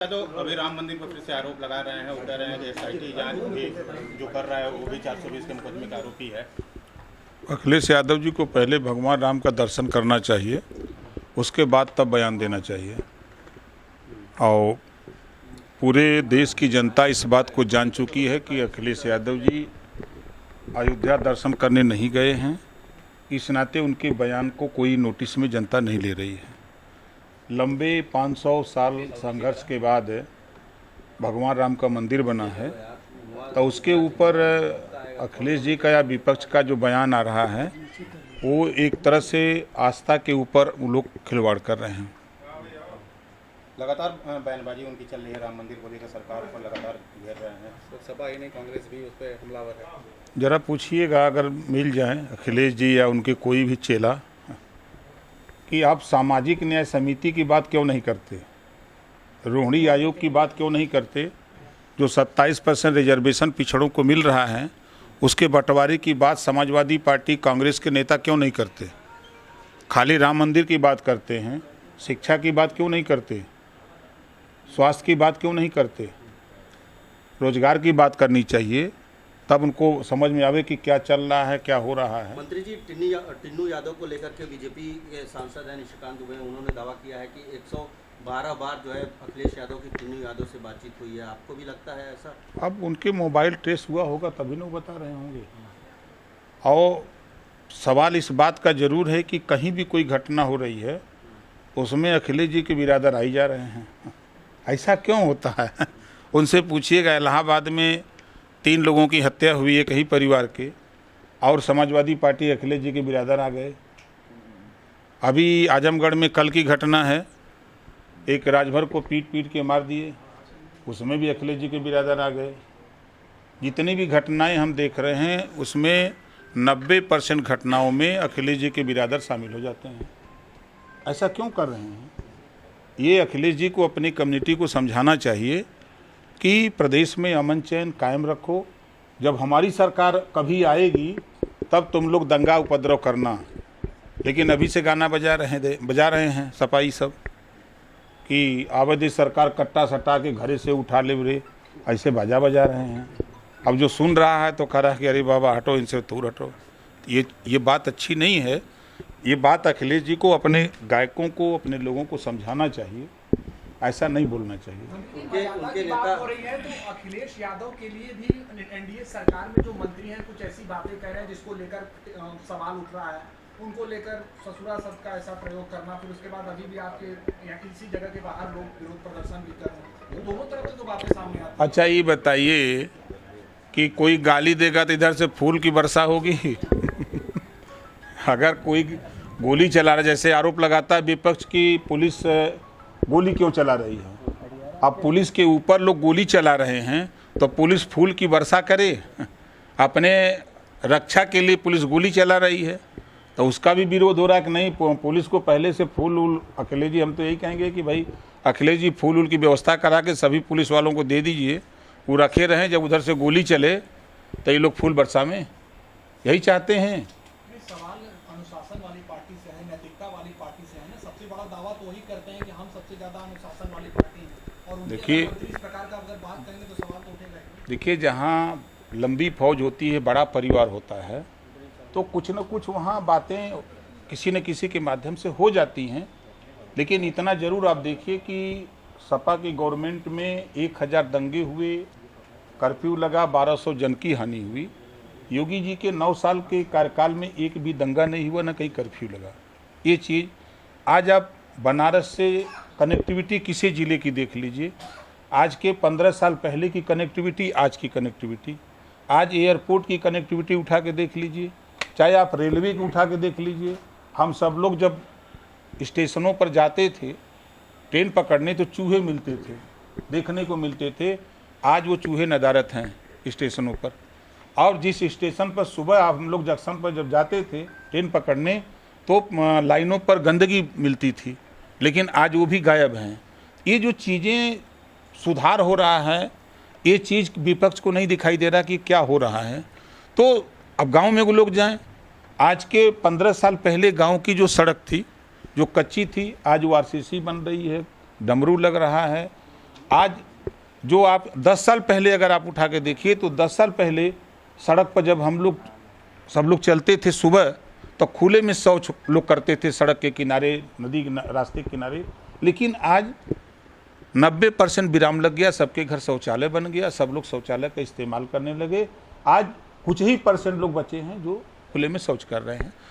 तो अभी राम मंदिर पर फिर से आरोप लगा रहे हैं, कह रहे हैं कि एसआईटी जांच भी जो कर रहा है वो भी 420 के मुकदमे का आरोपी है। अखिलेश यादव जी को पहले भगवान राम का दर्शन करना चाहिए, उसके बाद तब बयान देना चाहिए। और पूरे देश की जनता इस बात को जान चुकी है कि अखिलेश यादव जी अयोध्या दर्शन करने नहीं गए हैं। इस नाते उनके बयान को कोई नोटिस में जनता नहीं ले रही है। लंबे 500 साल संघर्ष के बाद भगवान राम का मंदिर बना है, तो उसके ऊपर अखिलेश जी का या विपक्ष का जो बयान आ रहा है वो एक तरह से आस्था के ऊपर वो लोग खिलवाड़ कर रहे हैं। लगातार बयानबाजी उनकी चल रही है, राम मंदिर को लेकर सरकार पर लगातार घेर रहे हैं। लोकसभा ही नहीं, कांग्रेस भी उस पर हमलावर है। जरा पूछिएगा अगर मिल जाए अखिलेश जी या उनके कोई भी चेला कि आप सामाजिक न्याय समिति की बात क्यों नहीं करते, रोहिणी आयोग की बात क्यों नहीं करते, जो 27% रिजर्वेशन पिछड़ों को मिल रहा है उसके बंटवारे की बात समाजवादी पार्टी कांग्रेस के नेता क्यों नहीं करते। खाली राम मंदिर की बात करते हैं, शिक्षा की बात क्यों नहीं करते, स्वास्थ्य की बात क्यों नहीं करते, रोजगार की बात करनी चाहिए, तब उनको समझ में आवे कि क्या चल रहा है, क्या हो रहा है। मंत्री जी टिन्नू यादव को लेकर के बीजेपी के सांसद हैं निशिकांत दुबे, उन्होंने दावा किया है कि 112 बार जो है अखिलेश यादव की टिन्नू यादव से बातचीत हुई है। आपको भी लगता है ऐसा? अब उनके मोबाइल ट्रेस हुआ होगा तभी ना वो बता रहे होंगे। और सवाल इस बात का जरूर है कि कहीं भी कोई घटना हो रही है उसमें अखिलेश जी के बिरादर आई जा रहे हैं। ऐसा क्यों होता है? उनसे पूछिएगा। इलाहाबाद में 3 लोगों की हत्या हुई एक ही परिवार के, और समाजवादी पार्टी अखिलेश जी के बिरादर आ गए। अभी आजमगढ़ में कल की घटना है, एक राजभर को पीट पीट के मार दिए, उसमें भी अखिलेश जी के बिरादर आ गए। जितनी भी घटनाएं हम देख रहे हैं उसमें 90% घटनाओं में अखिलेश जी के बिरादर शामिल हो जाते हैं। ऐसा क्यों कर रहे हैं? ये अखिलेश जी को अपनी कम्युनिटी को समझाना चाहिए कि प्रदेश में अमन चैन कायम रखो, जब हमारी सरकार कभी आएगी तब तुम लोग दंगा उपद्रव करना। लेकिन अभी से गाना बजा रहे हैं सपाई सब कि आबादी सरकार कट्टा सटा के घरे से उठा ले रे, ऐसे बजा रहे हैं। अब जो सुन रहा है तो कह रहा है कि अरे बाबा हटो इनसे, दूर हटो। ये बात अच्छी नहीं है। ये बात अखिलेश जी को, अपने गायकों को, अपने लोगों को समझाना चाहिए, ऐसा नहीं बोलना चाहिए। उनके नेता हो रही है तो अखिलेश यादव के लिए भी एनडीए सरकार में जो मंत्री हैं कुछ ऐसी बातें कह रहे हैं जिसको लेकर सवाल उठ रहा है, उनको लेकर ससुरा सब का ऐसा प्रयोग करना, फिर उसके बाद अभी भी आपके यहाँ किसी जगह के बाहर लोग विरोध प्रदर्शन भी कर रहे हैं, तो दोनों तरफ से जो बातें सामने आती हैं। अच्छा ये बताइए कि कोई गाली देगा तो इधर से फूल की वर्षा होगी? अगर कोई गोली चला रहा, जैसे आरोप लगाता है विपक्ष की पुलिस गोली क्यों चला रही है, अब पुलिस के ऊपर लोग गोली चला रहे हैं तो पुलिस फूल की वर्षा करे? अपने रक्षा के लिए पुलिस गोली चला रही है तो उसका भी विरोध हो रहा है कि नहीं, पुलिस को पहले से फूल अखिलेश जी, हम तो यही कहेंगे कि भाई अखिलेश जी फूल की व्यवस्था करा के सभी पुलिस वालों को दे दीजिए, वो रखे रहें, जब उधर से गोली चले तो ये लोग फूल बरसा में, यही चाहते हैं। सवाल अनुशासन वाली पार्टी से है, नैतिकता वाली पार्टी से है ना। सबसे बड़ा दावा तो वही करते हैं कि हम सबसे ज्यादा अनुशासन वाली पार्टी हैं, और देखिए इस प्रकार का अगर बात करेंगे तो सवाल तो उठेगा ही। देखिए, जहाँ लंबी फौज होती है, बड़ा परिवार होता है, तो कुछ न कुछ वहाँ बातें किसी न किसी के माध्यम से हो जाती हैं। लेकिन इतना ज़रूर आप देखिए कि सपा की गवर्नमेंट में 1000 दंगे हुए, कर्फ्यू लगा, 1200 जन की हानि हुई। योगी जी के 9 साल के कार्यकाल में एक भी दंगा नहीं हुआ, न कहीं कर्फ्यू लगा। ये चीज़ आज आप बनारस से कनेक्टिविटी किसी ज़िले की देख लीजिए, आज के 15 साल पहले की कनेक्टिविटी, आज की कनेक्टिविटी, आज एयरपोर्ट की कनेक्टिविटी उठा के देख लीजिए, चाहे आप रेलवे की उठा के देख लीजिए। हम सब लोग जब स्टेशनों पर जाते थे ट्रेन पकड़ने तो चूहे मिलते थे, देखने को मिलते थे। आज वो चूहे नदारत हैं स्टेशनों पर। और जिस स्टेशन पर सुबह हम लोग जंक्शन पर जब जाते थे ट्रेन पकड़ने तो लाइनों पर गंदगी मिलती थी, लेकिन आज वो भी गायब हैं। ये जो चीज़ें सुधार हो रहा है, ये चीज़ विपक्ष को नहीं दिखाई दे रहा कि क्या हो रहा है। तो अब गांव में वो लोग जाएं, आज के 15 साल पहले गांव की जो सड़क थी, जो कच्ची थी, आज वो आरसीसी बन रही है, डमरू लग रहा है, आज जो आप 10 साल पहले अगर आप उठा के देखिए तो 10 साल पहले सड़क पर जब हम लोग सब लोग चलते थे सुबह तो खुले में शौच लोग करते थे सड़क के किनारे, नदी के रास्ते के किनारे। लेकिन आज 90% विराम लग गया, सबके घर शौचालय बन गया, सब लोग शौचालय का इस्तेमाल करने लगे। आज कुछ ही % लोग बचे हैं जो खुले में शौच कर रहे हैं।